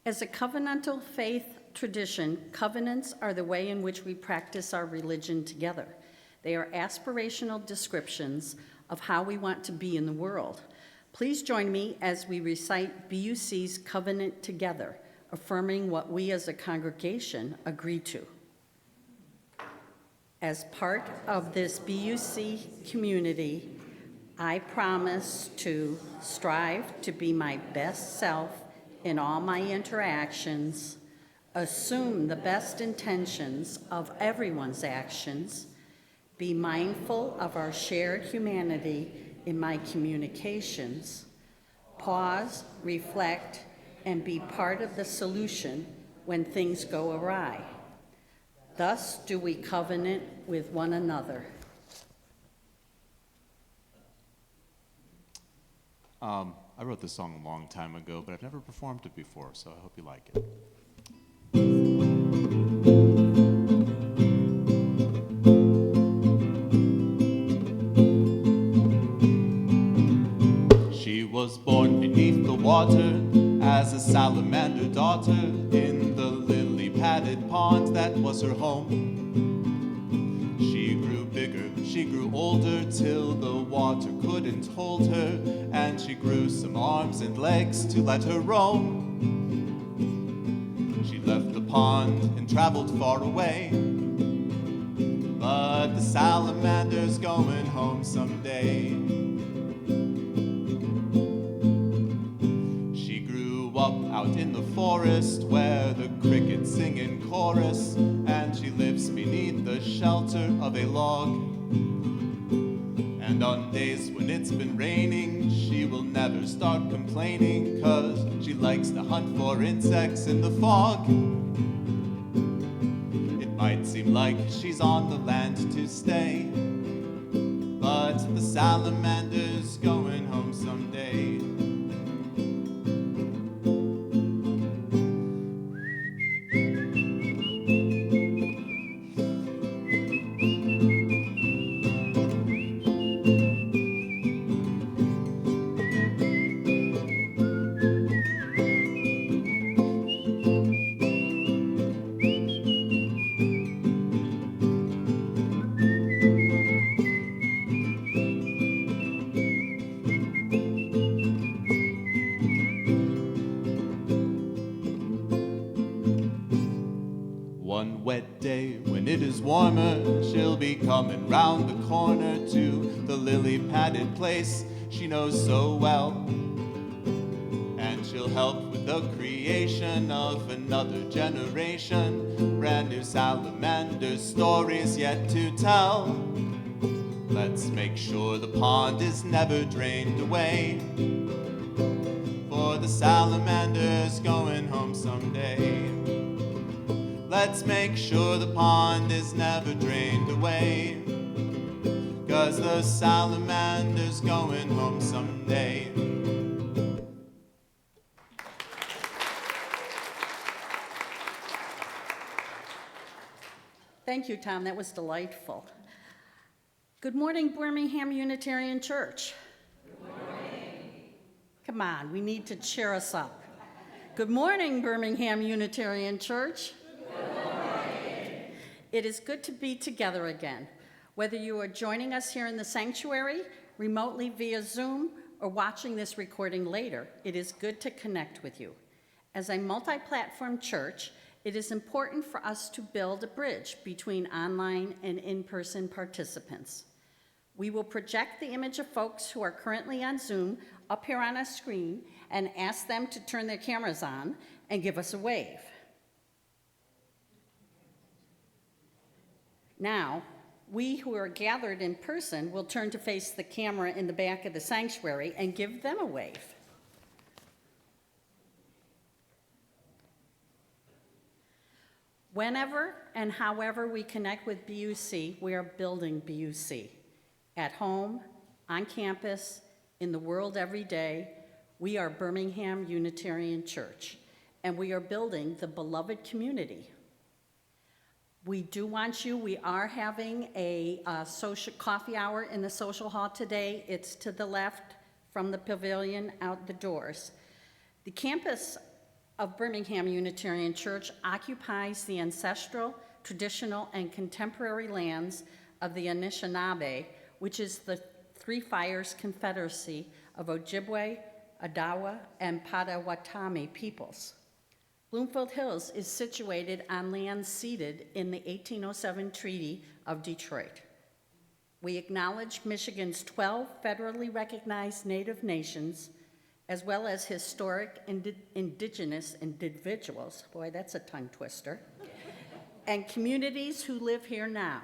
As a covenantal faith tradition, covenants are the way in which we practice our religion together. They are aspirational descriptions of how we want to be in the world. Please join me as we recite BUC's covenant together, affirming what we as a congregation agree to. As part of this BUC community, I promise to strive to be my best self in all my interactions, assume the best intentions of everyone's actions, be mindful of our shared humanity in my communications, pause, reflect, and be part of the solution when things go awry. Thus do we covenant with one another. I wrote this song a long time ago, but I've never performed it before, so I hope you like it. She was born beneath the water as a salamander daughter in the lily-padded pond that was her home. She grew bigger, she grew older, till the water couldn't hold her, and she grew some arms and legs to let her roam. She left the pond and traveled far away, but the salamander's going home someday. She grew up out in the forest where the crickets sing in chorus, and she lives beneath the shelter of a log. And on days when it's been raining, she will never start complaining, 'cause she likes to hunt for insects in the fog. It might seem like she's on the land to stay, but the salamander's going home someday. One wet day when it is warmer, she'll be coming round the corner to the lily-padded place she knows so well. And she'll help with the creation of another generation, brand new salamander stories yet to tell. Let's make sure the pond is never drained away, for the salamander's going home someday. Let's make sure the pond is never drained away, 'cause the salamander's going home someday. Thank you, Tom. That was delightful. Good morning, Birmingham Unitarian Church. Good morning. Come on, we need to cheer us up. Good morning, Birmingham Unitarian Church. It is good to be together again. Whether you are joining us here in the sanctuary, remotely via Zoom, or watching this recording later, it is good to connect with you. As a multi-platform church, it is important for us to build a bridge between online and in-person participants. We will project the image of folks who are currently on Zoom up here on a screen and ask them to turn their cameras on and give us a wave. Now, we who are gathered in person will turn to face the camera in the back of the sanctuary and give them a wave. Whenever and however we connect with BUC, we are building BUC. At home, on campus, in the world every day, we are Birmingham Unitarian Church, and we are building the beloved community. We do want you, we are having a social coffee hour in the social hall today. It's to the left from the pavilion out the doors. The campus of Birmingham Unitarian Church occupies the ancestral, traditional, and contemporary lands of the Anishinaabe, which is the Three Fires Confederacy of Ojibwe, Odawa, and Potawatomi peoples. Bloomfield Hills is situated on land ceded in the 1807 Treaty of Detroit. We acknowledge Michigan's 12 federally recognized Native nations, as well as historic indigenous individuals, boy, that's a tongue twister, and communities who live here now,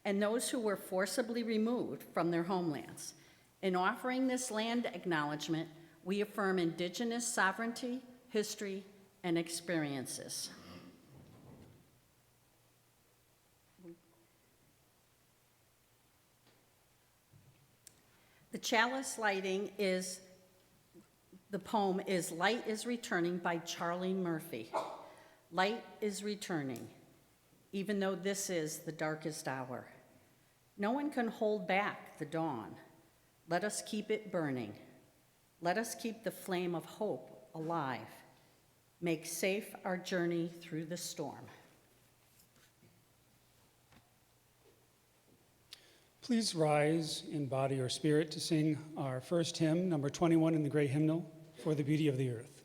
and those who were forcibly removed from their homelands. In offering this land acknowledgement, we affirm indigenous sovereignty, history, and experiences. The chalice lighting is, the poem is Light is Returning by Charlie Murphy. Light is returning, even though this is the darkest hour. No one can hold back the dawn. Let us keep it burning. Let us keep the flame of hope alive. Make safe our journey through the storm. Please rise in body or spirit to sing our first hymn, number 21 in the Great Hymnal, For the Beauty of the Earth.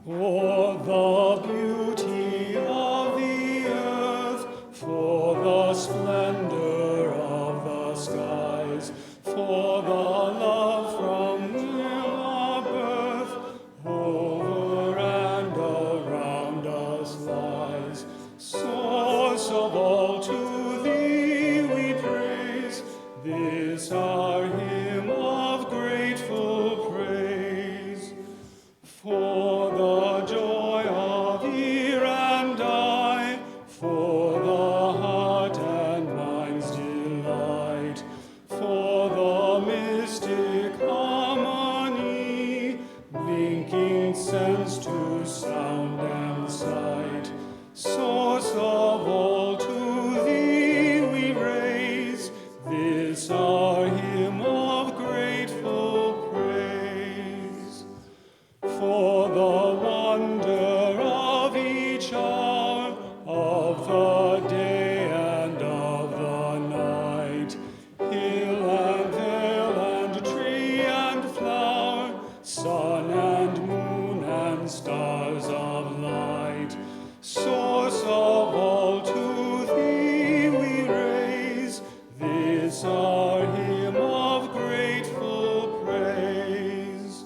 For the beauty of the earth, for the splendor of the skies, for the love from near birth, over and around us lies. Source of all, to thee we praise, this our hymn of grateful praise. For the joy of ear and eye, for the heart and mind's delight, for the mystic harmony, linking sense to sound and sight. Source of all, to thee we raise, this our hymn of grateful praise. For the wonder of each hour, of the day and of the night, hill and vale and tree and flower, sun and moon and stars of light. Source of all, to thee we raise, this our hymn of grateful praise.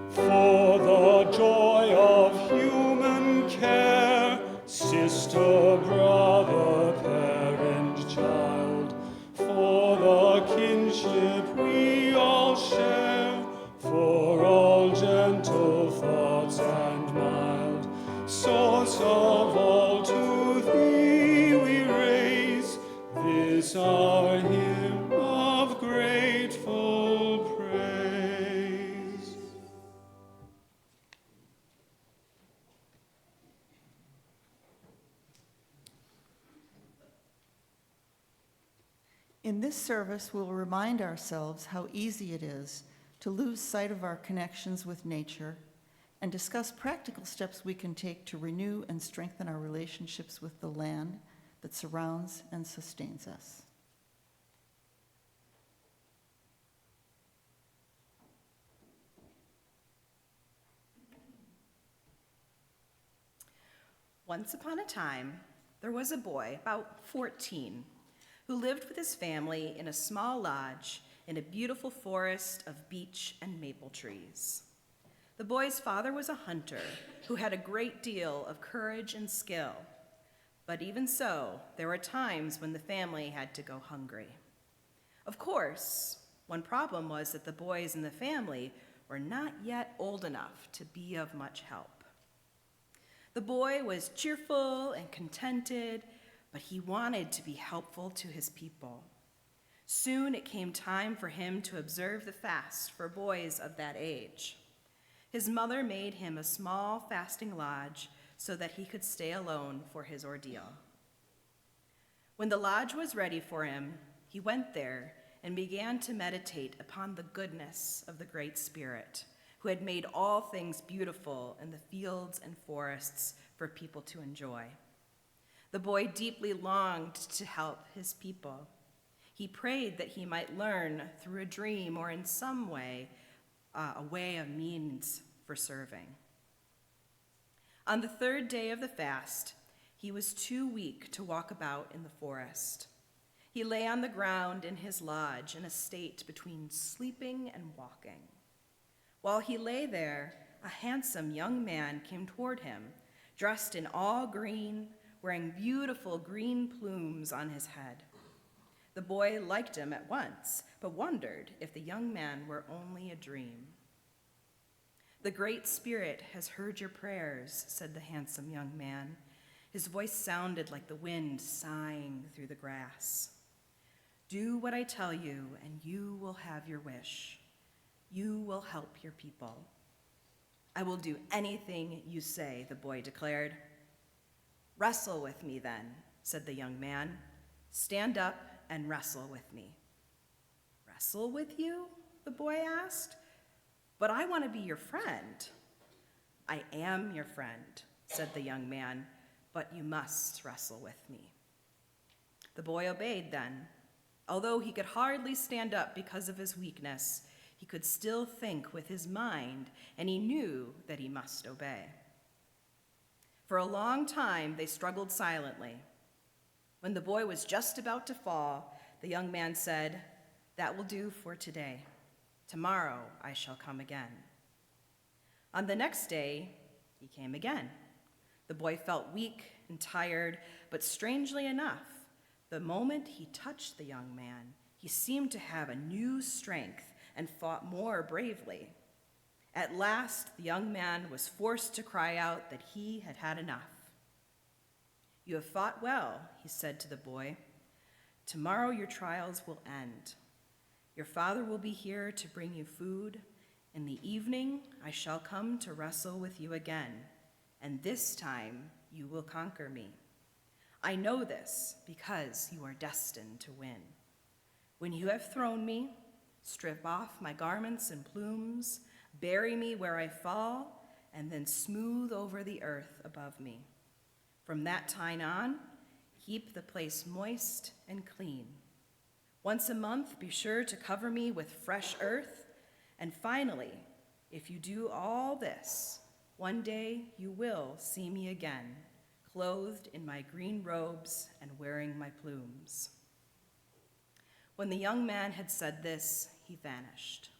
For the joy of human care, sister, brother, parent, child, for the kinship we all share, for all gentle thoughts and mild. Source of all, to thee we raise, this our hymn of grateful praise. In this service, we'll remind ourselves how easy it is to lose sight of our connections with nature and discuss practical steps we can take to renew and strengthen our relationships with the land that surrounds and sustains us. Once upon a time, there was a boy, about 14, who lived with his family in a small lodge in a beautiful forest of beech and maple trees. The boy's father was a hunter who had a great deal of courage and skill, but even so, there were times when the family had to go hungry. Of course, one problem was that the boys in the family were not yet old enough to be of much help. The boy was cheerful and contented, but he wanted to be helpful to his people. Soon it came time for him to observe the fast for boys of that age. His mother made him a small fasting lodge so that he could stay alone for his ordeal. When the lodge was ready for him, he went there and began to meditate upon the goodness of the Great Spirit, who had made all things beautiful in the fields and forests for people to enjoy. The boy deeply longed to help his people. He prayed that he might learn through a dream or in some way, a means for serving. On the third day of the fast, he was too weak to walk about in the forest. He lay on the ground in his lodge in a state between sleeping and walking. While he lay there, a handsome young man came toward him, dressed in all green, wearing beautiful green plumes on his head. The boy liked him at once, but wondered if the young man were only a dream. "The Great Spirit has heard your prayers," said the handsome young man. His voice sounded like the wind sighing through the grass. "Do what I tell you, and you will have your wish. You will help your people." "I will do anything you say," the boy declared. "Wrestle with me then," said the young man. "Stand up and wrestle with me." "Wrestle with you?" the boy asked. "But I want to be your friend." "I am your friend," said the young man, "but you must wrestle with me." The boy obeyed then. Although he could hardly stand up because of his weakness, he could still think with his mind, and he knew that he must obey. For a long time, they struggled silently. When the boy was just about to fall, the young man said, "That will do for today. Tomorrow I shall come again." On the next day, he came again. The boy felt weak and tired, but strangely enough, the moment he touched the young man, he seemed to have a new strength and fought more bravely. At last, the young man was forced to cry out that he had had enough. "You have fought well," he said to the boy. "Tomorrow your trials will end. Your father will be here to bring you food. In the evening, I shall come to wrestle with you again, and this time you will conquer me. I know this because you are destined to win. When you have thrown me, strip off my garments and plumes, bury me where I fall, and then smooth over the earth above me. From that time on, keep the place moist and clean. Once a month, be sure to cover me with fresh earth, and finally, if you do all this, one day you will see me again, clothed in my green robes and wearing my plumes." When the young man had said this, he vanished.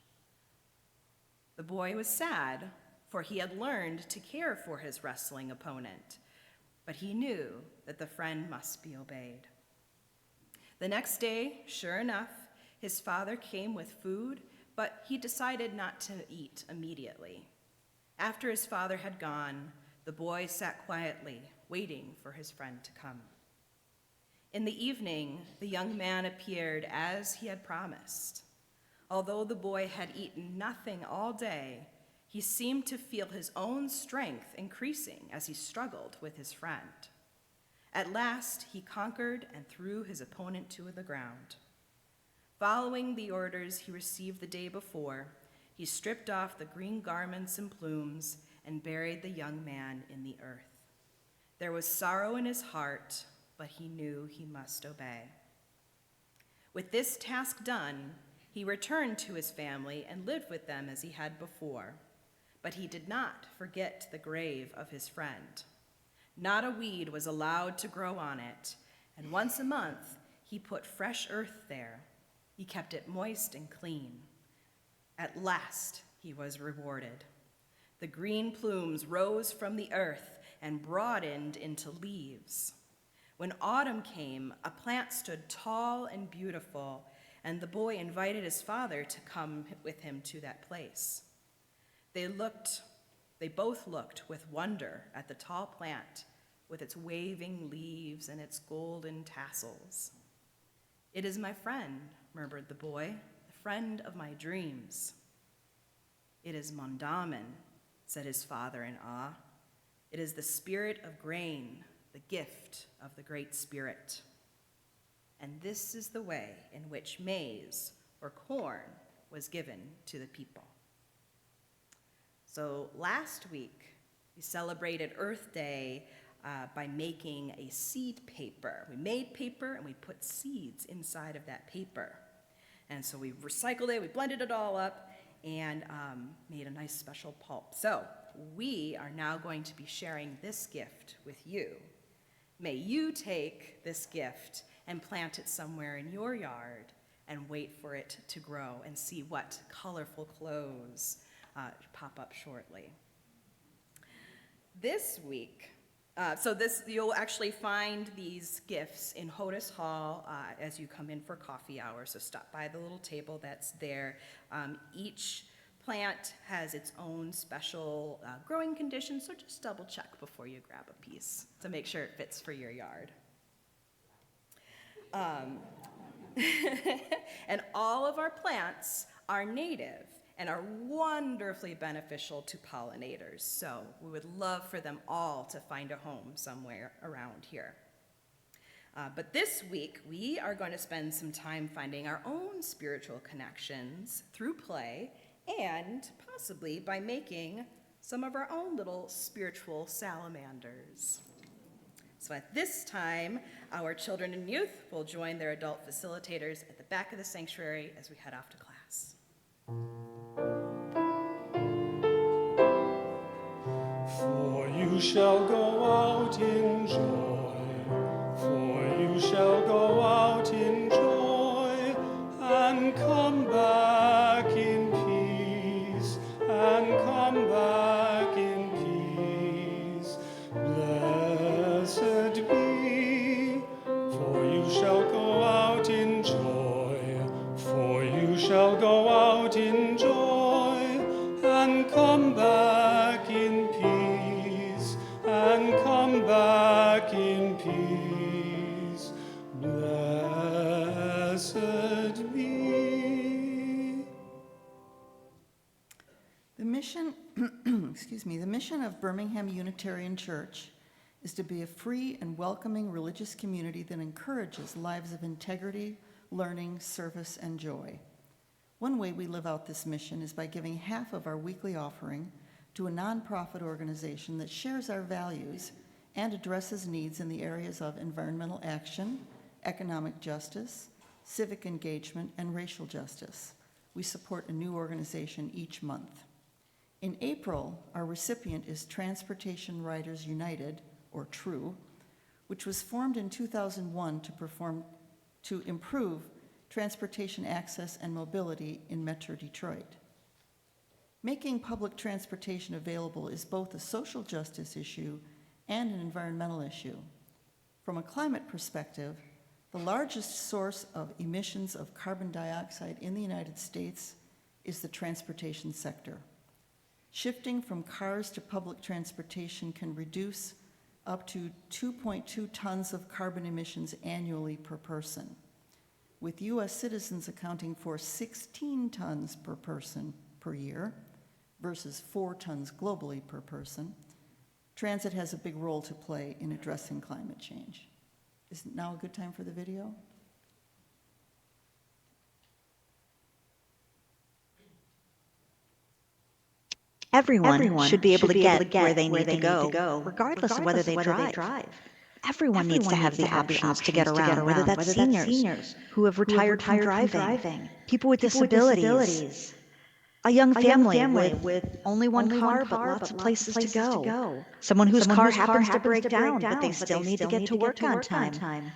The boy was sad, for he had learned to care for his wrestling opponent, but he knew that the friend must be obeyed. The next day, sure enough, his father came with food, but he decided not to eat immediately. After his father had gone, the boy sat quietly, waiting for his friend to come. In the evening, the young man appeared as he had promised. Although the boy had eaten nothing all day, he seemed to feel his own strength increasing as he struggled with his friend. At last, he conquered and threw his opponent to the ground. Following the orders he received the day before, he stripped off the green garments and plumes and buried the young man in the earth. There was sorrow in his heart, but he knew he must obey. With this task done, he returned to his family and lived with them as he had before. But he did not forget the grave of his friend. Not a weed was allowed to grow on it, and once a month he put fresh earth there. He kept it moist and clean. At last he was rewarded. The green plumes rose from the earth and broadened into leaves. When autumn came, a plant stood tall and beautiful, and the boy invited his father to come with him to that place. They both looked with wonder at the tall plant with its waving leaves and its golden tassels. "It is my friend," murmured the boy, "the friend of my dreams." "It is Mondamin," said his father in awe. "It is the spirit of grain, the gift of the Great Spirit." and this is the way in which maize or corn was given to the people. So last week, we celebrated Earth Day by making a seed paper. We made paper and we put seeds inside of that paper. And so we recycled it, we blended it all up, and made a nice special pulp. So we are now going to be sharing this gift with you. May you take this gift and plant it somewhere in your yard and wait for it to grow and see what colorful clothes pop up shortly. This week, you'll actually find these gifts in Hodis Hall as you come in for coffee hour, so stop by the little table that's there. Each plant has its own special growing conditions, so just double check before you grab a piece to make sure it fits for your yard. And all of our plants are native and are wonderfully beneficial to pollinators. So we would love for them all to find a home somewhere around here. But this week, we are going to spend some time finding our own spiritual connections through play and possibly by making some of our own little spiritual salamanders. So at this time, our children and youth will join their adult facilitators at the back of the sanctuary as we head off to class. For you shall go out in joy, for you shall go out in joy, and come back in peace, and come back in peace. Blessed be, for you shall go out in joy, for you shall go out in joy, and come back in peace, and come back in peace. Blessed be. The mission, the mission of Birmingham Unitarian Church is to be a free and welcoming religious community that encourages lives of integrity, learning, service, and joy. One way we live out this mission is by giving half of our weekly offering to a nonprofit organization that shares our values and addresses needs in the areas of environmental action, economic justice, civic engagement, and racial justice. We support a new organization each month. In April, our recipient is Transportation Riders United, or TRU, which was formed in 2001 to improve transportation access and mobility in Metro Detroit. Making public transportation available is both a social justice issue and an environmental issue. From a climate perspective, the largest source of emissions of carbon dioxide in the United States is the transportation sector. Shifting from cars to public transportation can reduce up to 2.2 tons of carbon emissions annually per person, with U.S. citizens accounting for 16 tons per person per year versus 4 tons globally per person. Transit has a big role to play in addressing climate change. Is now a good time for the video? Everyone should be able to get where they need to go, regardless of whether they drive. Everyone needs to have the options to get around, whether that's seniors who have retired from driving, people with disabilities, a young family with only one car but lots of places to go, someone whose car happens to break down but they still need to get to work on time,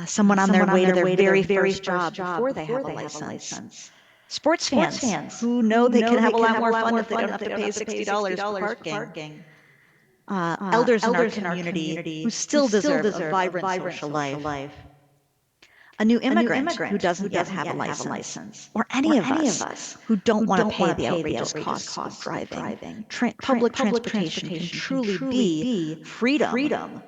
someone on their way to their very first job before they have a license. Sports fans who know they can have a lot more fun if they don't have to pay $60 for parking. Elders in our community who still deserve a vibrant social life. A new immigrant who doesn't yet have a license. Or any of us who don't want to pay the outrageous costs of driving. Public transportation can truly be freedom.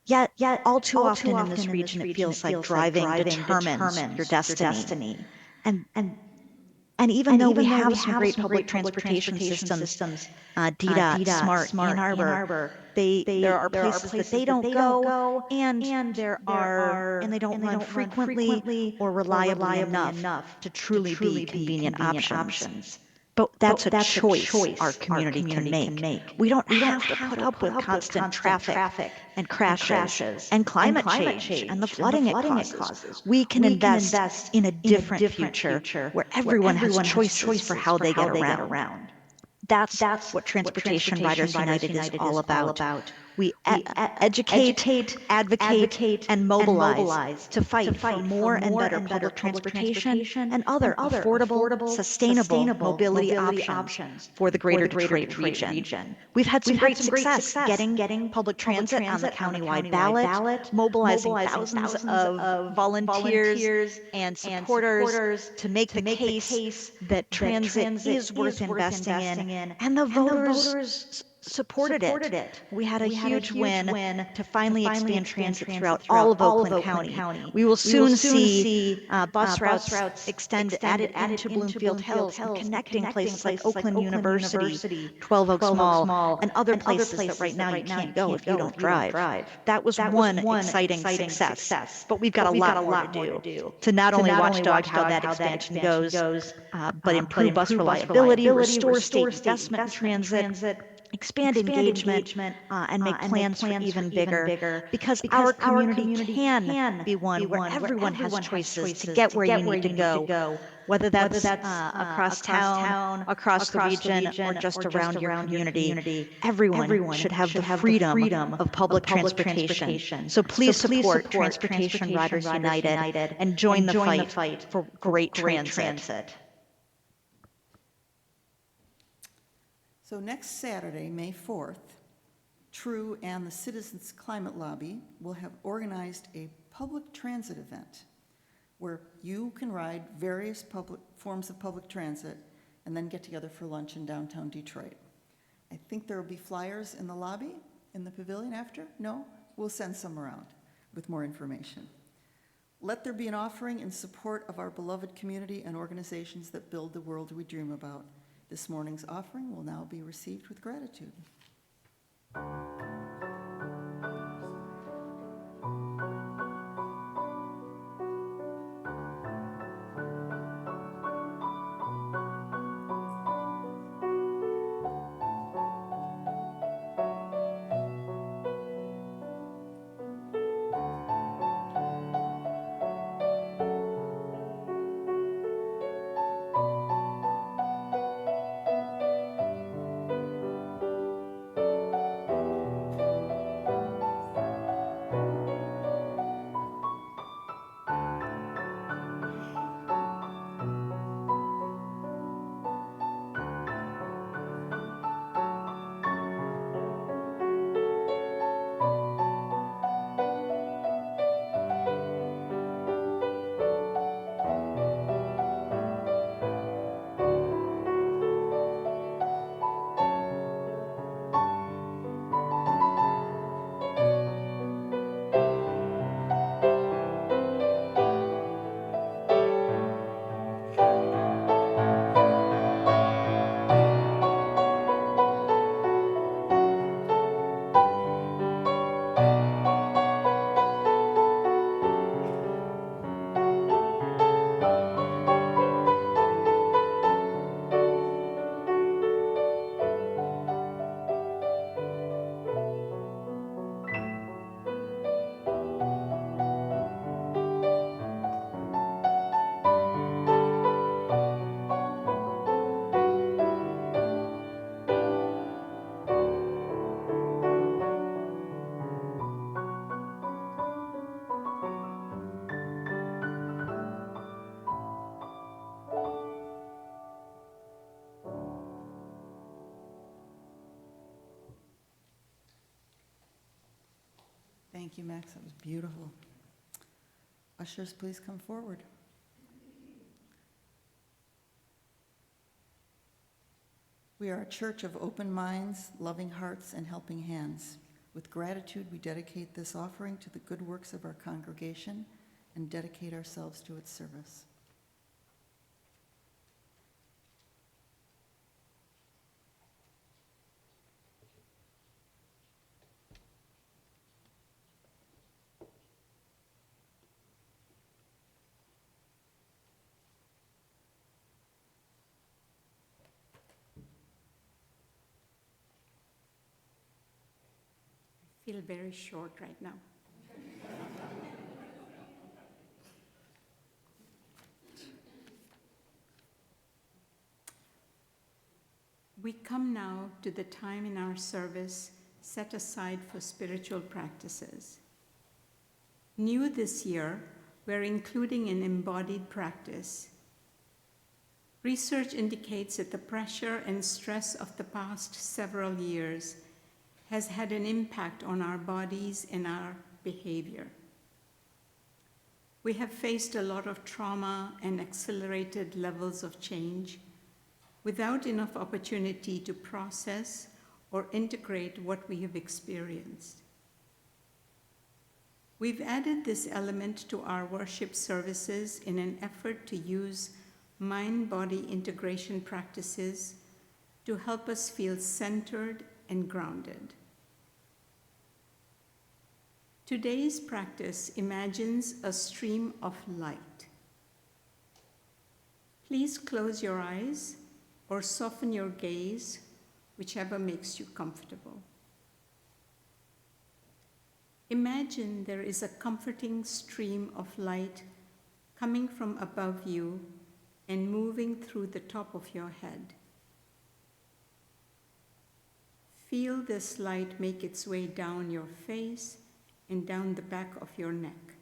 Yet all too often in this region, it feels like driving determines your destiny. And And even though we have some great public transportation systems, DDOT, SMART, Ann Arbor, there are places that they don't go, and they don't run frequently or reliably enough to truly be convenient options. But that's a choice our community can make. We don't have to put up with constant traffic and crashes and climate change and the flooding it causes. We can invest in a different future where everyone has choices for how they get around. That's what Transportation Riders United is all about. We educate, advocate, and mobilize to fight for more and better public transportation and other affordable, sustainable mobility options for the greater Detroit region. We've had some great success getting public transit on the countywide ballot, mobilizing thousands of volunteers and supporters to make the case that transit is worth investing in, and the voters supported it. We had a huge win to finally expand transit throughout all of Oakland County. We will soon see bus routes added into Bloomfield Hills and connecting places like Oakland University, 12 Oaks Mall, and other places that right now you can't go if you don't drive. That was one exciting success, but we've got a lot more to do to not only watchdog how that expansion goes, but improve bus reliability, restore state investment in transit, expand engagement, and make plans for even bigger, because our community can be one where everyone has choices to get where you need to go, whether that's across town, across the region, or just around your community. Everyone should have the freedom of public transportation. So please support Transportation Riders United and join the fight for great transit. So next Saturday, May 4th, TRU and the Citizens Climate Lobby will have organized a public transit event where you can ride various forms of public transit and then get together for lunch in downtown Detroit. I think there will be flyers in the lobby, in the pavilion after? No? We'll send some around with more information. Let there be an offering in support of our beloved community and organizations that build the world we dream about. This morning's offering will now be received with gratitude. Thank you, Max. That was beautiful. Ushers, please come forward. We are a church of open minds, loving hearts, and helping hands. With gratitude, we dedicate this offering to the good works of our congregation and dedicate ourselves to its service. feel very short right now. We come now to the time in our service set aside for spiritual practices. New this year, we're including an embodied practice. Research indicates that the pressure and stress of the past several years has had an impact on our bodies and our behavior. We have faced a lot of trauma and accelerated levels of change without enough opportunity to process or integrate what we have experienced. We've added this element to our worship services in an effort to use mind-body integration practices to help us feel centered and grounded. Today's practice imagines a stream of light. Please close your eyes or soften your gaze, whichever makes you comfortable. Imagine there is a comforting stream of light coming from above you and moving through the top of your head. Feel this light make its way down your face and down the back of your neck.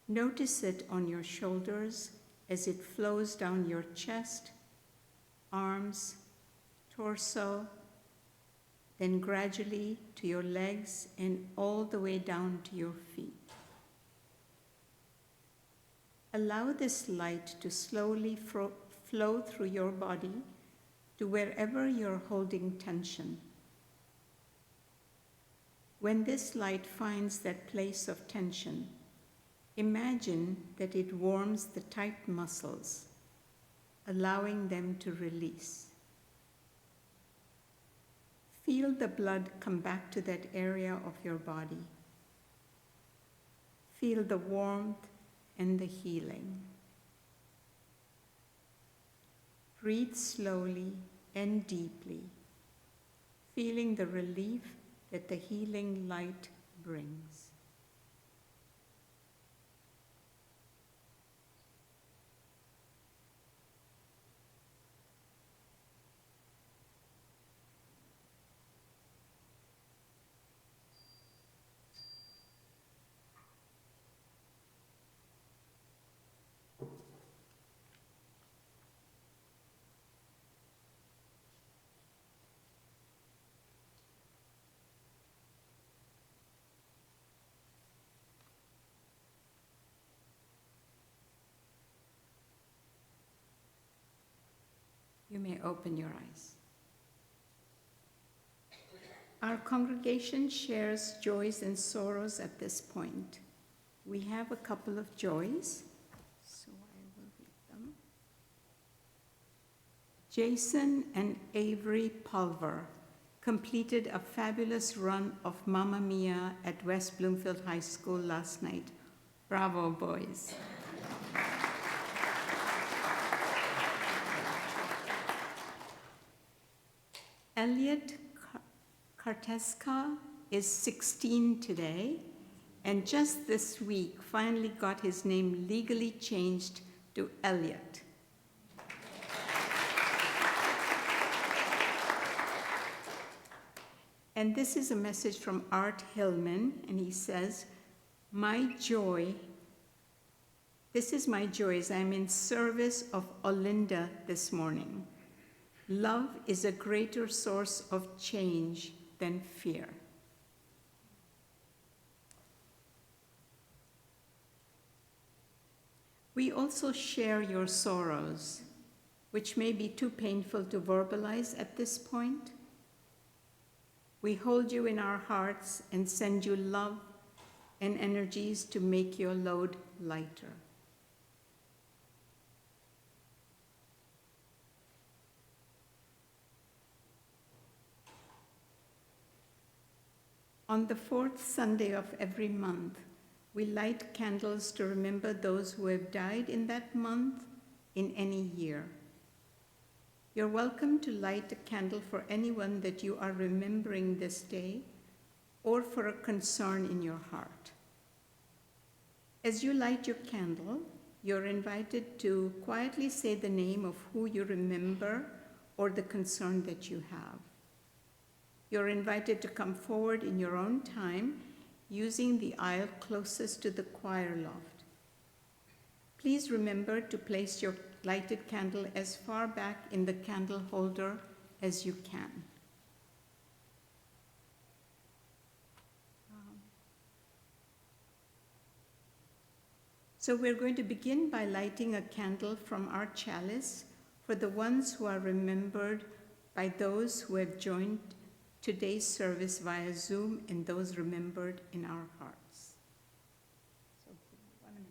Notice it on your shoulders as it flows down your chest, arms, torso, then gradually to your legs and all the way down to your feet. Allow this light to slowly flow through your body to wherever you're holding tension. When this light finds that place of tension, imagine that it warms the tight muscles, allowing them to release. Feel the blood come back to that area of your body. Feel the warmth and the healing. Breathe slowly and deeply, feeling the relief that the healing light brings. You may open your eyes. Our congregation shares joys and sorrows at this point. We have a couple of joys, so I will read them. Jason and Avery Pulver completed a fabulous run of Mamma Mia at West Bloomfield High School last night. Bravo, boys. Elliot Karteska is 16 today, and just this week finally got his name legally changed to Elliot. And this is a message from Art Hillman, and he says, this is my joy as I'm in service of Olinda this morning. Love is a greater source of change than fear. We also share your sorrows, which may be too painful to verbalize at this point. We hold you in our hearts and send you love and energies to make your load lighter. On the fourth Sunday of every month, we light candles to remember those who have died in that month, in any year. You're welcome to light a candle for anyone that you are remembering this day or for a concern in your heart. As you light your candle, you're invited to quietly say the name of who you remember or the concern that you have. You're invited to come forward in your own time using the aisle closest to the choir loft. Please remember to place your lighted candle as far back in the candle holder as you can. So we're going to begin by lighting a candle from our chalice for the ones who are remembered by those who have joined today's service via Zoom and those remembered in our hearts. So, 1 minute.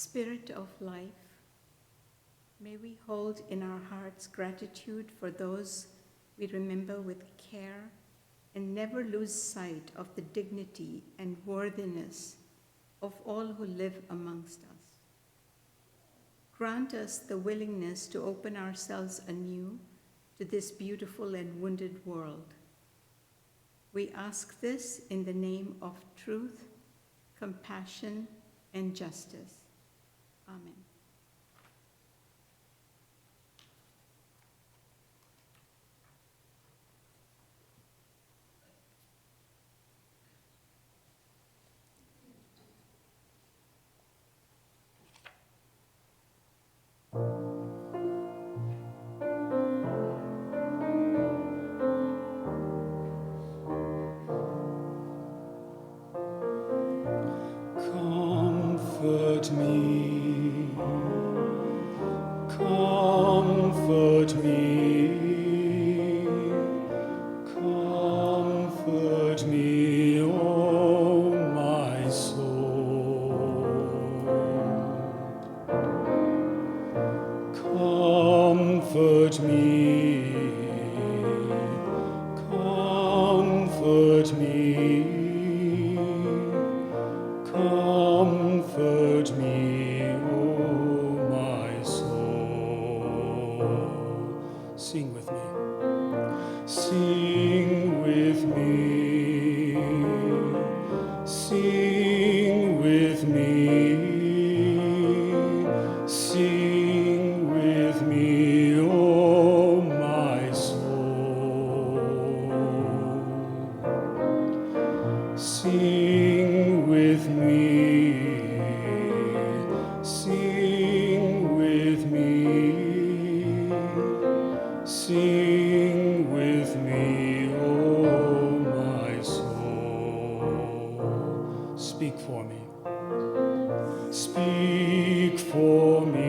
Spirit of life, may we hold in our hearts gratitude for those we remember with care and never lose sight of the dignity and worthiness of all who live amongst us. Grant us the willingness to open ourselves anew to this beautiful and wounded world. We ask this in the name of truth, compassion, and justice. Amen. Comfort me, comfort me, comfort me, O my soul. Comfort me, comfort me. Comfort me, O my soul. Sing with me. Sing with me. Sing with me. Sing with me, O my soul. Sing with me, sing with me, sing with me, oh my soul. Speak for me. Speak for me.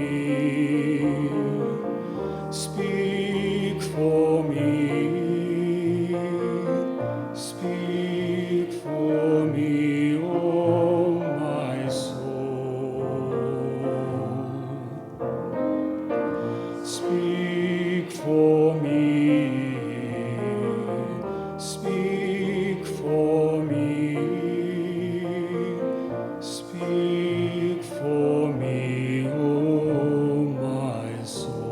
Speak for me. Speak for me, oh my soul. Speak for me. Speak for me. Speak for me, oh my soul.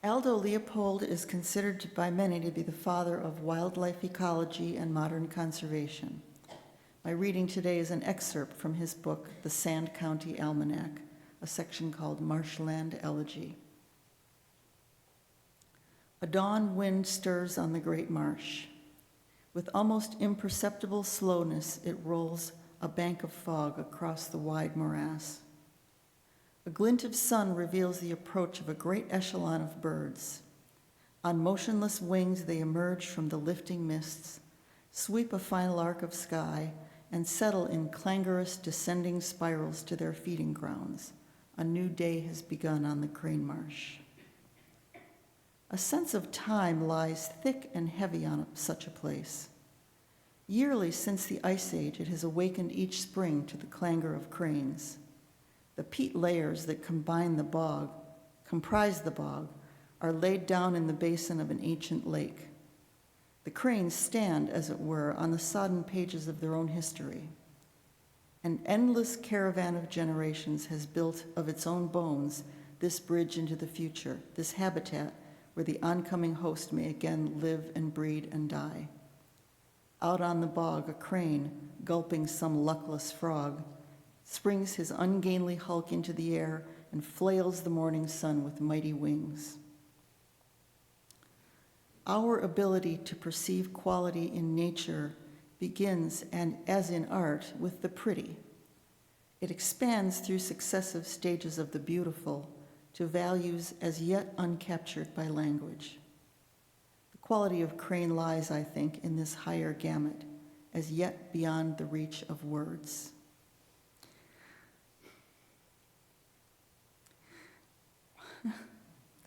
Aldo Leopold is considered by many to be the father of wildlife ecology and modern conservation. My reading today is an excerpt from his book, The Sand County Almanac, a section called Marshland Elegy. A dawn wind stirs on the great marsh. With almost imperceptible slowness, it rolls a bank of fog across the wide morass. A glint of sun reveals the approach of a great echelon of birds. On motionless wings, they emerge from the lifting mists, sweep a final arc of sky, and settle in clangorous descending spirals to their feeding grounds. A new day has begun on the Crane Marsh. A sense of time lies thick and heavy on such a place. Yearly since the Ice Age, it has awakened each spring to the clangor of cranes. The peat layers that comprise the bog, are laid down in the basin of an ancient lake. The cranes stand, as it were, on the sodden pages of their own history. An endless caravan of generations has built of its own bones this bridge into the future, this habitat where the oncoming host may again live and breed and die. Out on the bog, a crane, gulping some luckless frog, springs his ungainly hulk into the air and flails the morning sun with mighty wings. Our ability to perceive quality in nature begins, and as in art, with the pretty. It expands through successive stages of the beautiful to values as yet uncaptured by language. The quality of Crane lies, I think, in this higher gamut, as yet beyond the reach of words.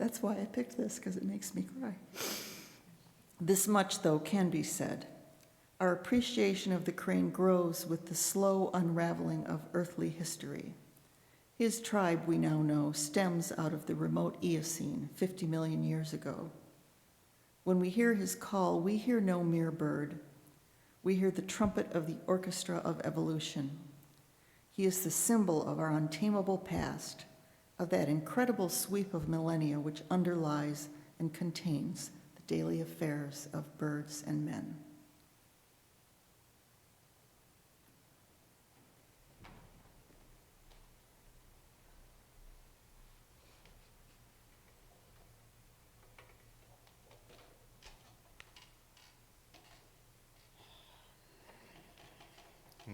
That's why I picked this, because it makes me cry. This much, though, can be said. Our appreciation of the crane grows with the slow unraveling of earthly history. His tribe, we now know, stems out of the remote Eocene, 50 million years ago. When we hear his call, we hear no mere bird. We hear the trumpet of the orchestra of evolution. He is the symbol of our untamable past, of that incredible sweep of millennia which underlies and contains the daily affairs of birds and men.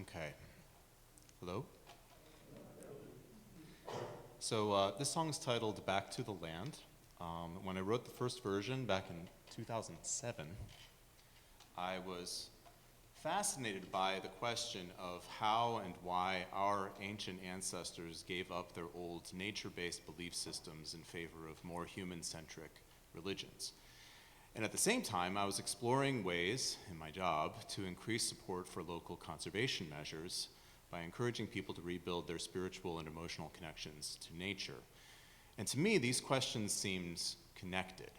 Okay. Hello? So this song is titled Back to the Land. When I wrote the first version back in 2007, I was fascinated by the question of how and why our ancient ancestors gave up their old nature-based belief systems in favor of more human-centric religions. And at the same time, I was exploring ways in my job to increase support for local conservation measures by encouraging people to rebuild their spiritual and emotional connections to nature. And to me, these questions seemed connected.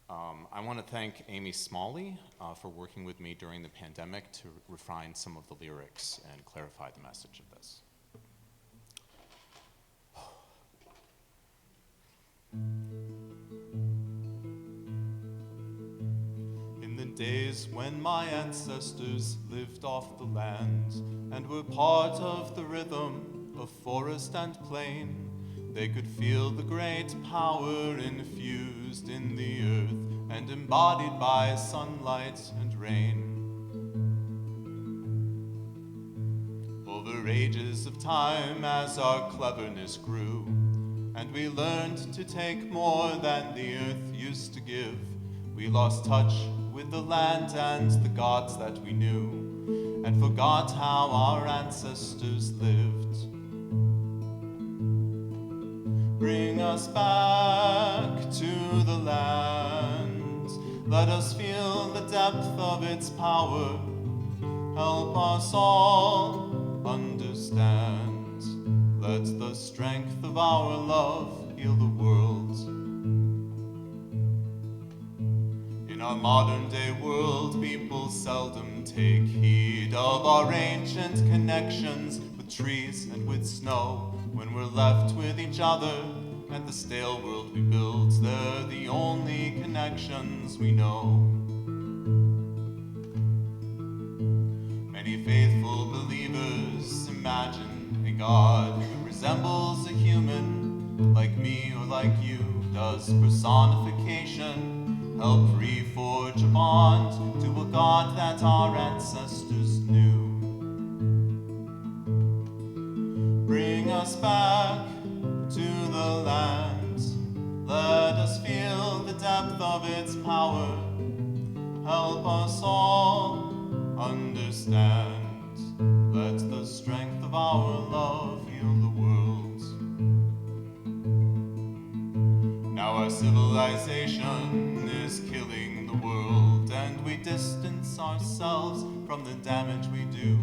I want to thank Amy Smalley for working with me during the pandemic to refine some of the lyrics and clarify the message of this. In the days when my ancestors lived off the land and were part of the rhythm of forest and plain, they could feel the great power infused in the earth and embodied by sunlight and rain. Over ages of time, as our cleverness grew, and we learned to take more than the earth used to give, we lost touch with the land and the gods that we knew, and forgot how our ancestors lived. Bring us back to the land, let us feel the depth of its power, help us all understand, let the strength of our love heal the world. In our modern day world, people seldom take heed of our ancient connections with trees and with snow. When we're left with each other and the stale world we built, they're the only connections we know. Many faithful believers imagine a God who resembles a human, like me or like you. Does personification help reforge a bond to a God that our ancestors knew? Bring us back to the land, let us feel the depth of its power, help us all understand, let the strength of our love heal the world. Now our civilization is killing the world, and we distance ourselves from the damage we do.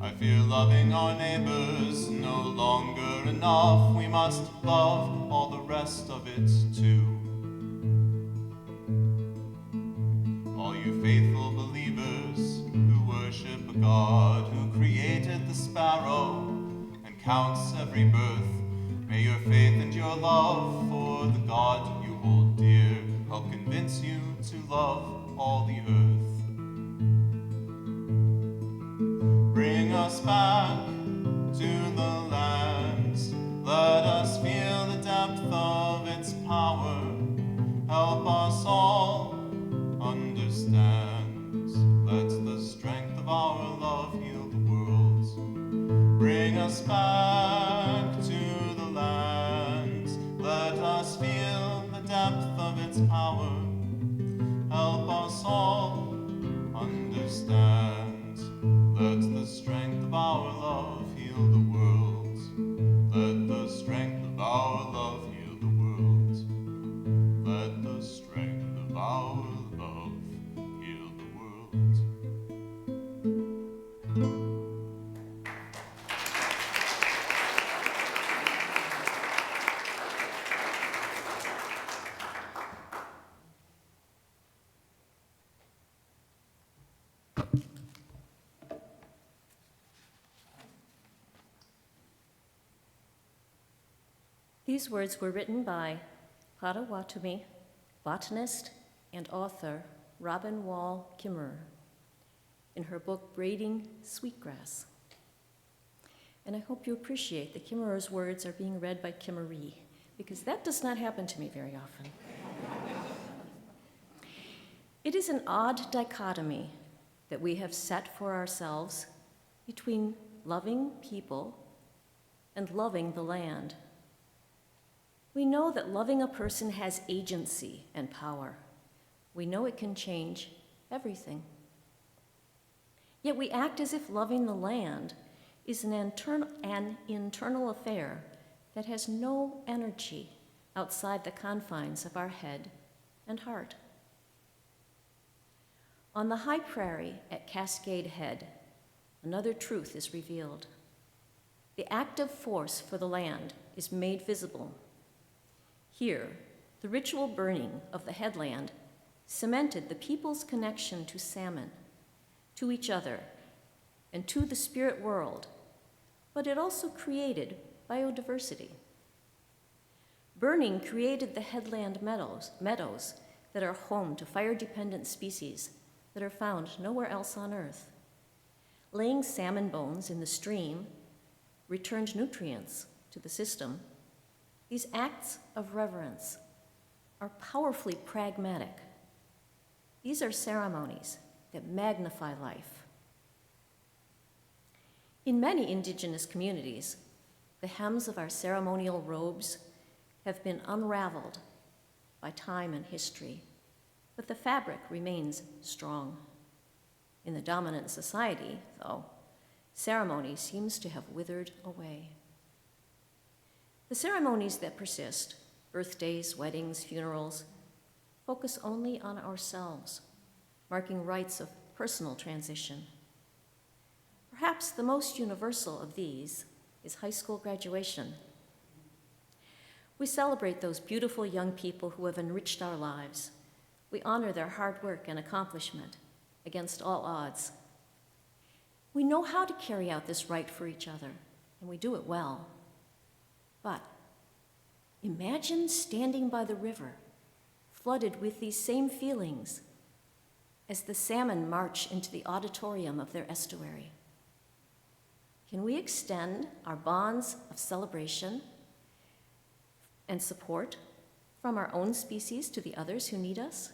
I fear loving our neighbors no longer enough. We must love all the rest of it too. All you faithful believers who worship a God who created the sparrow and counts every birth, may your faith and your love for the God you hold dear help convince you to love all the earth. Bring us back to the land, let us feel the depth of its power, help us all understand, let the strength of our love heal the world. Bring us back to the land, let us feel the depth of its power, help us all understand, let the strength of our love heal the world. Let the strength of our love heal the world. These words were written by Potawatomi botanist and author Robin Wall Kimmerer in her book Braiding Sweetgrass. And I hope you appreciate that Kimmerer's words are being read by Kimmeree, because that does not happen to me very often. It is an odd dichotomy that we have set for ourselves between loving people and loving the land. We know that loving a person has agency and power. We know it can change everything. Yet we act as if loving the land is an internal affair that has no energy outside the confines of our head and heart. On the high prairie at Cascade Head, another truth is revealed. The active force for the land is made visible. Here, the ritual burning of the headland cemented the people's connection to salmon, to each other, and to the spirit world, but it also created biodiversity. Burning created the headland meadows that are home to fire-dependent species that are found nowhere else on Earth. Laying salmon bones in the stream returned nutrients to the system. These acts of reverence are powerfully pragmatic. These are ceremonies that magnify life. In many indigenous communities, the hems of our ceremonial robes have been unraveled by time and history, but the fabric remains strong. In the dominant society, though, ceremony seems to have withered away. The ceremonies that persist, birthdays, weddings, funerals, focus only on ourselves, marking rites of personal transition. Perhaps the most universal of these is high school graduation. We celebrate those beautiful young people who have enriched our lives. We honor their hard work and accomplishment against all odds. We know how to carry out this rite for each other, and we do it well. But imagine standing by the river, flooded with these same feelings as the salmon march into the auditorium of their estuary. Can we extend our bonds of celebration and support from our own species to the others who need us?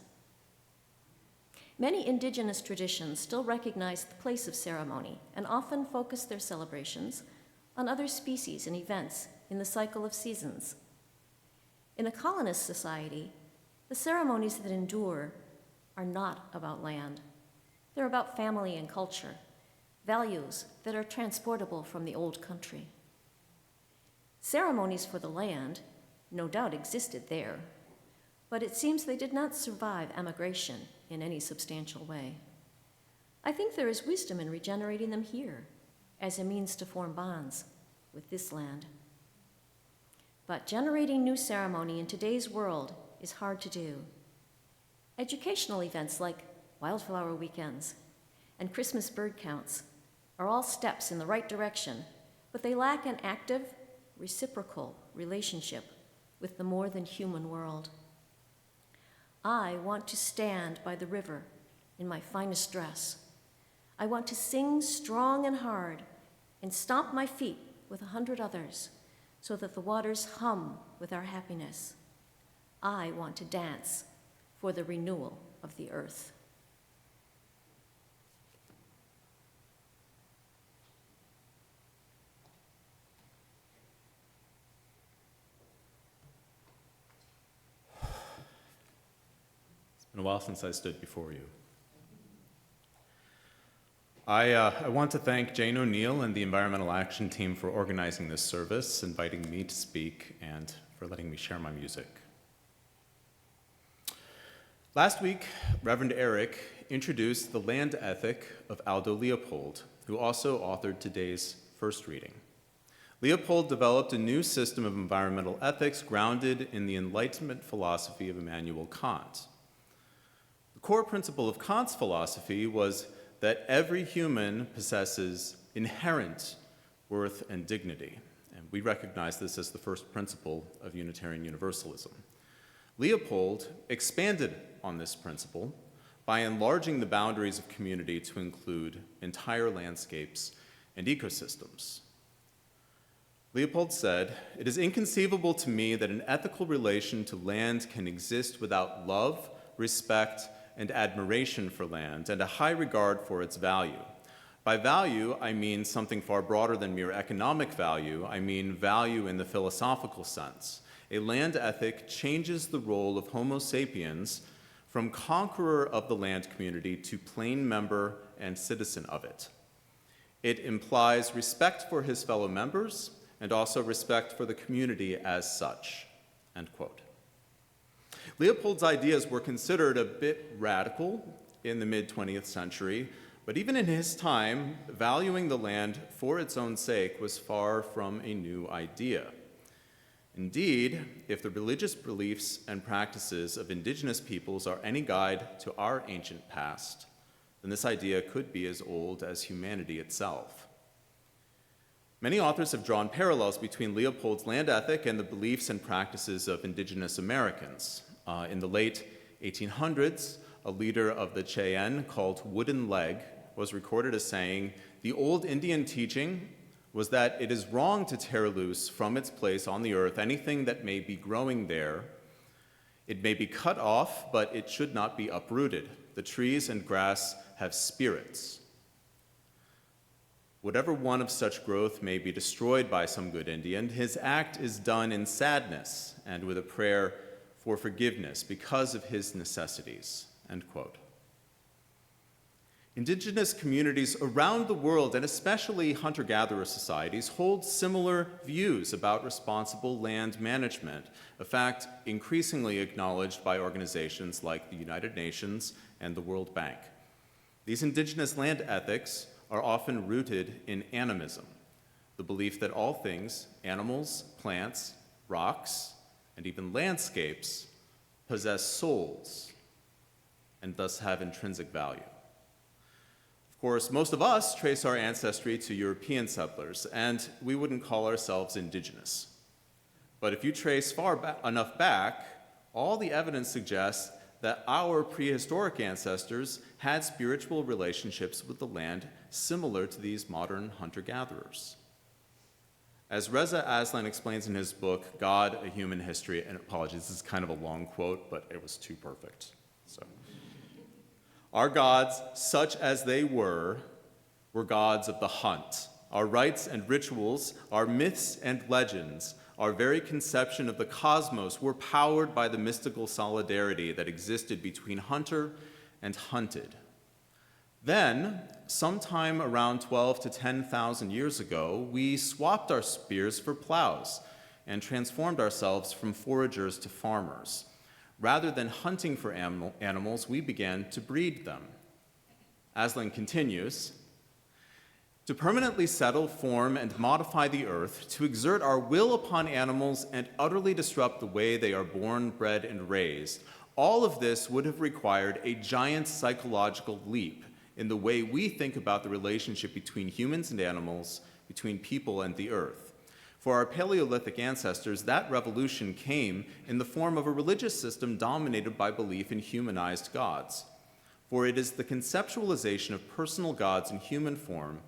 Many indigenous traditions still recognize the place of ceremony and often focus their celebrations on other species and events in the cycle of seasons. In a colonist society, the ceremonies that endure are not about land. They're about family and culture, values that are transportable from the old country. Ceremonies for the land no doubt existed there, but it seems they did not survive emigration in any substantial way. I think there is wisdom in regenerating them here as a means to form bonds with this land. But generating new ceremony in today's world is hard to do. Educational events like wildflower weekends and Christmas bird counts are all steps in the right direction, but they lack an active, reciprocal relationship with the more than human world. I want to stand by the river in my finest dress. I want to sing strong and hard and stomp my feet with 100 others so that the waters hum with our happiness. I want to dance for the renewal of the earth. It's been a while since I stood before you. I want to thank Jane O'Neill and the Environmental Action Team for organizing this service, inviting me to speak, and for letting me share my music. Last week, Reverend Eric introduced the land ethic of Aldo Leopold, who also authored today's first reading. Leopold developed a new system of environmental ethics grounded in the Enlightenment philosophy of Immanuel Kant. The core principle of Kant's philosophy was that every human possesses inherent worth and dignity, and we recognize this as the first principle of Unitarian Universalism. Leopold expanded on this principle by enlarging the boundaries of community to include entire landscapes and ecosystems. Leopold said, "It is inconceivable to me that an ethical relation to land can exist without love, respect, and admiration for land, and a high regard for its value. By value, I mean something far broader than mere economic value. I mean value in the philosophical sense. A land ethic changes the role of Homo sapiens from conqueror of the land community to plain member and citizen of it. It implies respect for his fellow members and also respect for the community as such," end quote. Leopold's ideas were considered a bit radical in the mid-20th century, but even in his time, valuing the land for its own sake was far from a new idea. Indeed, if the religious beliefs and practices of indigenous peoples are any guide to our ancient past, then this idea could be as old as humanity itself. Many authors have drawn parallels between Leopold's land ethic and the beliefs and practices of indigenous Americans. In the late 1800s, a leader of the Cheyenne called Wooden Leg was recorded as saying, "The old Indian teaching was that it is wrong to tear loose from its place on the earth anything that may be growing there. It may be cut off, but it should not be uprooted. The trees and grass have spirits. Whatever one of such growth may be destroyed by some good Indian, his act is done in sadness and with a prayer for forgiveness because of his necessities," end quote. Indigenous communities around the world, and especially hunter-gatherer societies, hold similar views about responsible land management, a fact increasingly acknowledged by organizations like the United Nations and the World Bank. These indigenous land ethics are often rooted in animism, the belief that all things, animals, plants, rocks, and even landscapes, possess souls and thus have intrinsic value. Of course, most of us trace our ancestry to European settlers, and we wouldn't call ourselves indigenous. But if you trace far enough back, all the evidence suggests that our prehistoric ancestors had spiritual relationships with the land similar to these modern hunter-gatherers. As Reza Aslan explains in his book, God, A Human History, and apologies, this is kind of a long quote, but it was too perfect. So, "Our gods, such as they were gods of the hunt. Our rites and rituals, our myths and legends, our very conception of the cosmos were powered by the mystical solidarity that existed between hunter and hunted. Then, sometime around 12 to 10,000 years ago, we swapped our spears for plows and transformed ourselves from foragers to farmers. Rather than hunting for animals, we began to breed them." Aslan continues, "To permanently settle, form, and modify the earth, to exert our will upon animals and utterly disrupt the way they are born, bred, and raised, all of this would have required a giant psychological leap in the way we think about the relationship between humans and animals, between people and the earth. For our Paleolithic ancestors, that revolution came in the form of a religious system dominated by belief in humanized gods. For it is the conceptualization of personal gods in human form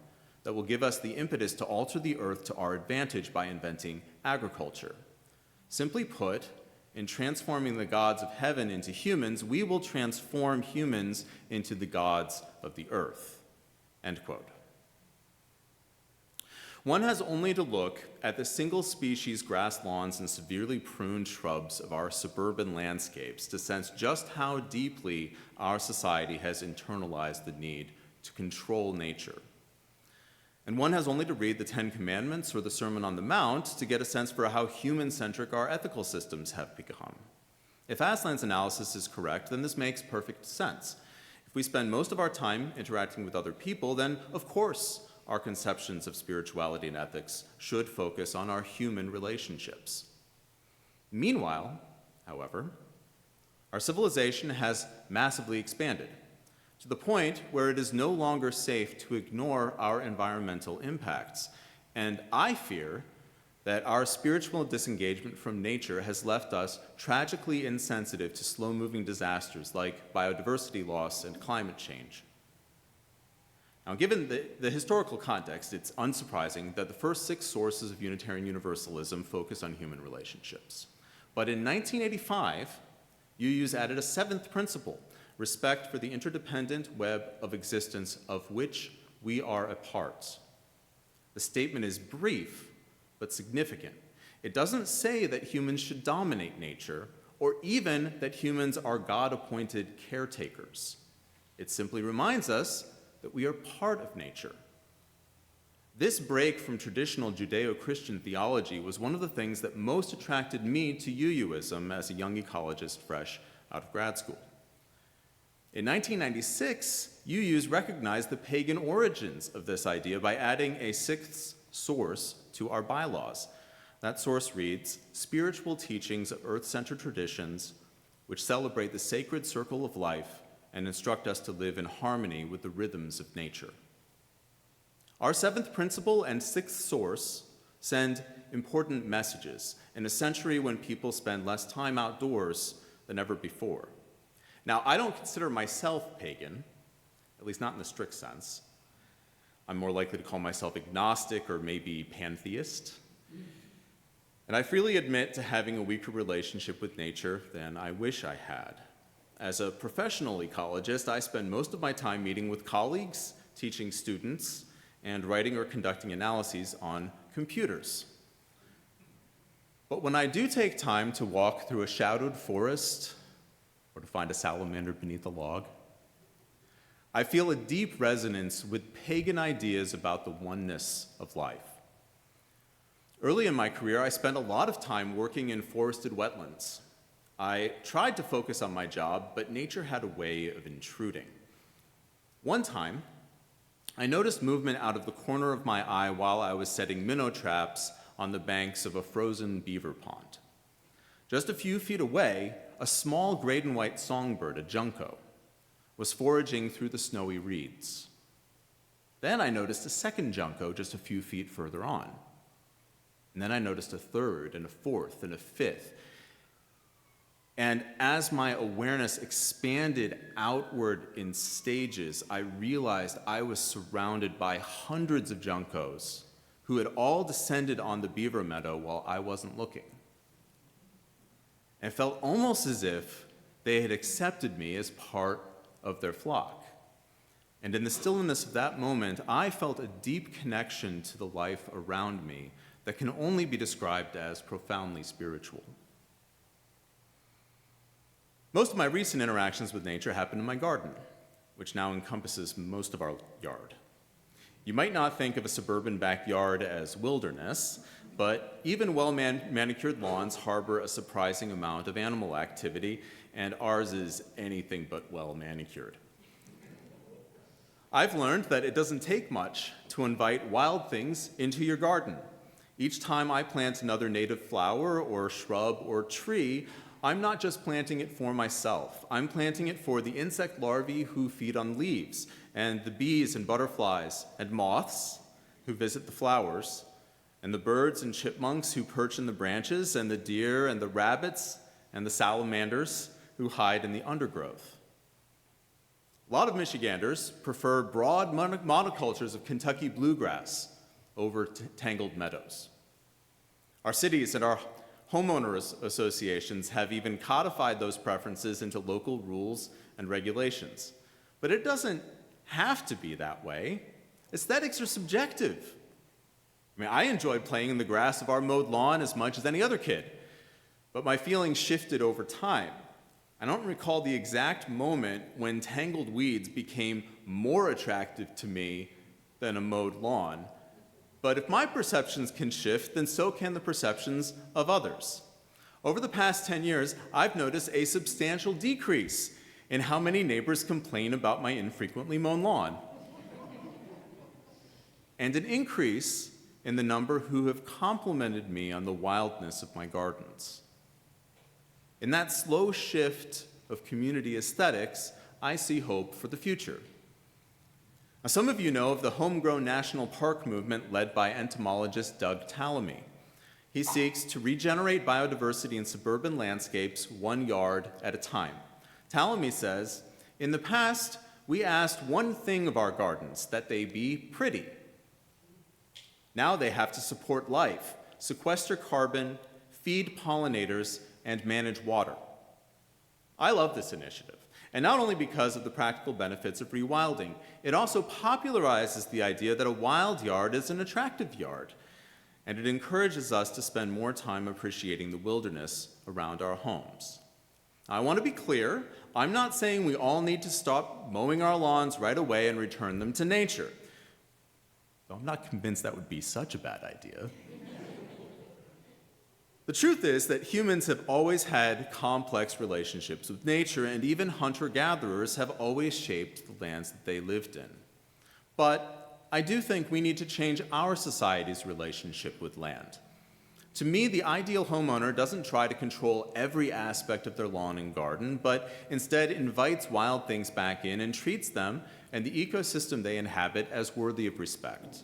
that will give us the impetus to alter the earth to our advantage by inventing agriculture. Simply put, in transforming the gods of heaven into humans, we will transform humans into the gods of the earth," end quote. One has only to look at the single-species grass lawns and severely pruned shrubs of our suburban landscapes to sense just how deeply our society has internalized the need to control nature. And one has only to read the Ten Commandments or the Sermon on the Mount to get a sense for how human-centric our ethical systems have become. If Aslan's analysis is correct, then this makes perfect sense. If we spend most of our time interacting with other people, then of course our conceptions of spirituality and ethics should focus on our human relationships. Meanwhile, however, our civilization has massively expanded, to the point where it is no longer safe to ignore our environmental impacts. And I fear that our spiritual disengagement from nature has left us tragically insensitive to slow-moving disasters like biodiversity loss and climate change. Now, given the historical context, it's unsurprising that the first 6 sources of Unitarian Universalism focus on human relationships. But in 1985, UU's added a 7th principle, respect for the interdependent web of existence of which we are a part. The statement is brief, but significant. It doesn't say that humans should dominate nature, or even that humans are God-appointed caretakers. It simply reminds us that we are part of nature. This break from traditional Judeo-Christian theology was one of the things that most attracted me to UUism as a young ecologist fresh out of grad school. In 1996, UUs recognized the pagan origins of this idea by adding a 6th source to our bylaws. That source reads, "Spiritual teachings of earth-centered traditions which celebrate the sacred circle of life and instruct us to live in harmony with the rhythms of nature." Our 7th principle and 6th source send important messages in a century when people spend less time outdoors than ever before. Now, I don't consider myself pagan, at least not in the strict sense. I'm more likely to call myself agnostic or maybe pantheist. And I freely admit to having a weaker relationship with nature than I wish I had. As a professional ecologist, I spend most of my time meeting with colleagues, teaching students, and writing or conducting analyses on computers. But when I do take time to walk through a shadowed forest or to find a salamander beneath a log, I feel a deep resonance with pagan ideas about the oneness of life. Early in my career, I spent a lot of time working in forested wetlands. I tried to focus on my job, but nature had a way of intruding. One time, I noticed movement out of the corner of my eye while I was setting minnow traps on the banks of a frozen beaver pond. Just a few feet away, a small gray and white songbird, a junco, was foraging through the snowy reeds. Then I noticed a second junco just a few feet further on. And then I noticed a third and a fourth and a fifth. And as my awareness expanded outward in stages, I realized I was surrounded by hundreds of juncos who had all descended on the beaver meadow while I wasn't looking. And it felt almost as if they had accepted me as part of their flock. And in the stillness of that moment, I felt a deep connection to the life around me that can only be described as profoundly spiritual. Most of my recent interactions with nature happened in my garden, which now encompasses most of our yard. You might not think of a suburban backyard as wilderness, but even well-manicured lawns harbor a surprising amount of animal activity, and ours is anything but well-manicured. I've learned that it doesn't take much to invite wild things into your garden. Each time I plant another native flower or shrub or tree, I'm not just planting it for myself. I'm planting it for the insect larvae who feed on leaves, and the bees and butterflies and moths who visit the flowers, and the birds and chipmunks who perch in the branches, and the deer and the rabbits and the salamanders who hide in the undergrowth. A lot of Michiganders prefer broad monocultures of Kentucky bluegrass over tangled meadows. Our cities and our homeowners associations have even codified those preferences into local rules and regulations. But it doesn't have to be that way. Aesthetics are subjective. I enjoyed playing in the grass of our mowed lawn as much as any other kid, but my feelings shifted over time. I don't recall the exact moment when tangled weeds became more attractive to me than a mowed lawn. But if my perceptions can shift, then so can the perceptions of others. Over the past 10 years, I've noticed a substantial decrease in how many neighbors complain about my infrequently mown lawn, and an increase in the number who have complimented me on the wildness of my gardens. In that slow shift of community aesthetics, I see hope for the future. Now, some of you know of the homegrown national park movement led by entomologist Doug Tallamy. He seeks to regenerate biodiversity in suburban landscapes 1 yard at a time. Talamy says, "In the past, we asked one thing of our gardens, that they be pretty. Now they have to support life, sequester carbon, feed pollinators, and manage water." I love this initiative, and not only because of the practical benefits of rewilding, it also popularizes the idea that a wild yard is an attractive yard, and it encourages us to spend more time appreciating the wilderness around our homes. I want to be clear, I'm not saying we all need to stop mowing our lawns right away and return them to nature. Though I'm not convinced that would be such a bad idea. The truth is that humans have always had complex relationships with nature, and even hunter-gatherers have always shaped the lands that they lived in. But I do think we need to change our society's relationship with land. To me, the ideal homeowner doesn't try to control every aspect of their lawn and garden, but instead invites wild things back in and treats them and the ecosystem they inhabit as worthy of respect.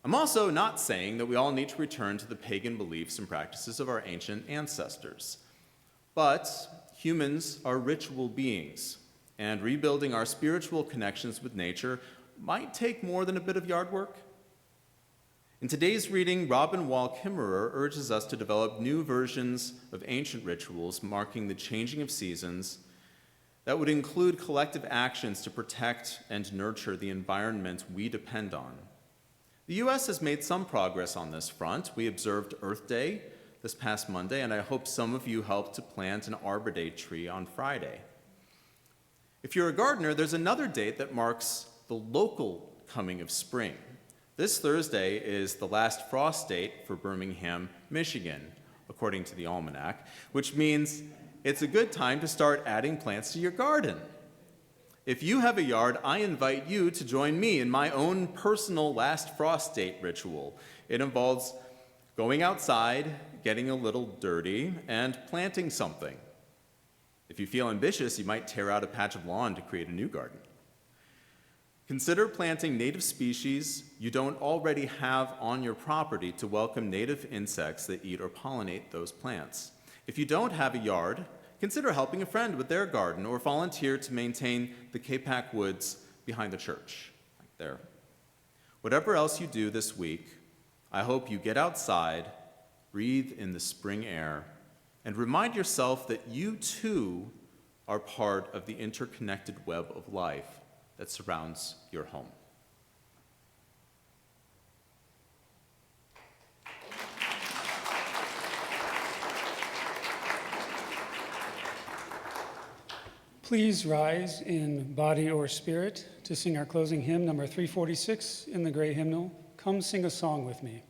I'm also not saying that we all need to return to the pagan beliefs and practices of our ancient ancestors. But humans are ritual beings, and rebuilding our spiritual connections with nature might take more than a bit of yard work. In today's reading, Robin Wall Kimmerer urges us to develop new versions of ancient rituals marking the changing of seasons that would include collective actions to protect and nurture the environment we depend on. The U.S. has made some progress on this front. We observed Earth Day this past Monday, and I hope some of you helped to plant an Arbor Day tree on Friday. If you're a gardener, there's another date that marks the local coming of spring. This Thursday is the last frost date for Birmingham, Michigan, according to the almanac, which means it's a good time to start adding plants to your garden. If you have a yard, I invite you to join me in my own personal last frost date ritual. It involves going outside, getting a little dirty, and planting something. If you feel ambitious, you might tear out a patch of lawn to create a new garden. Consider planting native species you don't already have on your property to welcome native insects that eat or pollinate those plants. If you don't have a yard, consider helping a friend with their garden or volunteer to maintain the Capac Woods behind the church, right there. Whatever else you do this week, I hope you get outside, breathe in the spring air, and remind yourself that you too are part of the interconnected web of life that surrounds your home. Please rise in body or spirit to sing our closing hymn, number 346 in the Gray Hymnal. Come sing a song with me.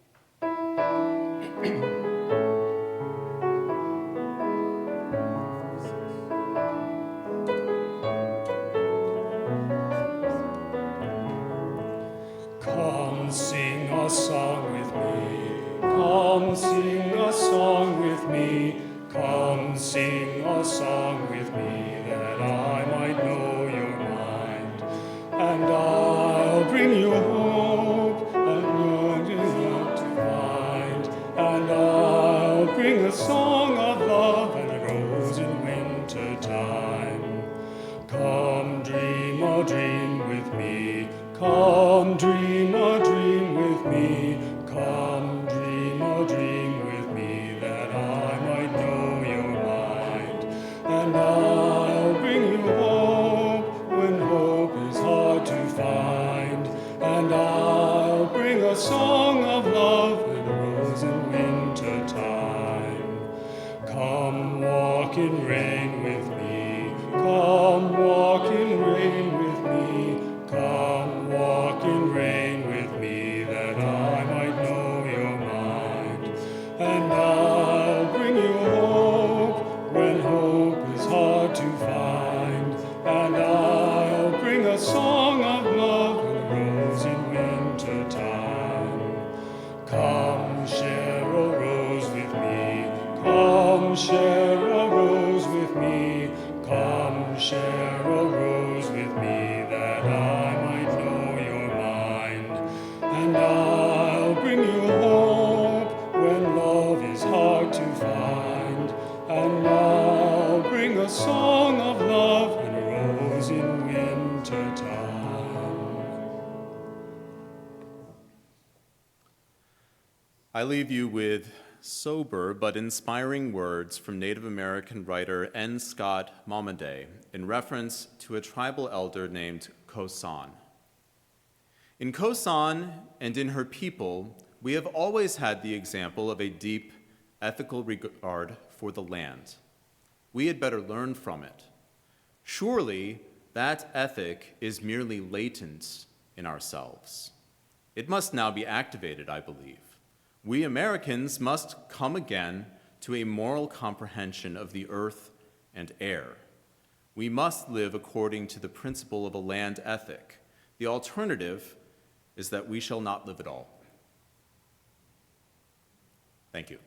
Come sing a song with me. Come sing a song with me. Come sing a song with me, that I might know your mind. And I'll bring you hope and you're to find. And I'll bring a song of love and a rose in winter time. Come dream a dream with me. Come dream a dream with me. Come dream a dream with me, that I might know your mind. And I'll bring you hope when hope is hard to find. And I'll bring a song of love and a rose in winter time. Come walk in rain with me. Come walk in rain with me. Come walk in rain with me, that I might know your mind. And I'll bring you hope when hope is hard to find. And I'll bring a song of love and a rose in winter time. Come share a rose with me. Come share a rose with me. Come share a rose with me, that I might know your mind. And I'll bring you hope when love I leave you with sober but inspiring words from Native American writer N. Scott Momaday in reference to a tribal elder named Kosan. In Kosan and in her people, we have always had the example of a deep ethical regard for the land. We had better learn from it. Surely that ethic is merely latent in ourselves. It must now be activated, I believe. We Americans must come again to a moral comprehension of the earth and air. We must live according to the principle of a land ethic. The alternative is that we shall not live at all. Thank you.